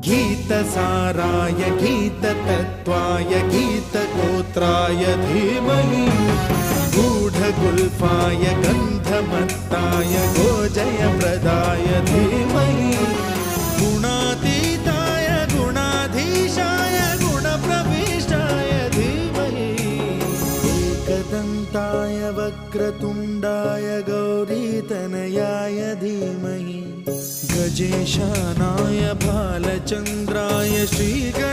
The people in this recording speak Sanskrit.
गीतसाराय गीततत्त्वाय गीतगोत्राय धीमहि गूढगुल्फाय गन्धमत्ताय गोजयप्रदाय धीमहि गुणातीताय गुणाधीशाय गुणप्रविष्टाय धीमहि एकदन्ताय वक्रतुण्डाय गौरीतनयाय धीमहि गजेशानाय भालचन्द्राय श्रीगणेशाय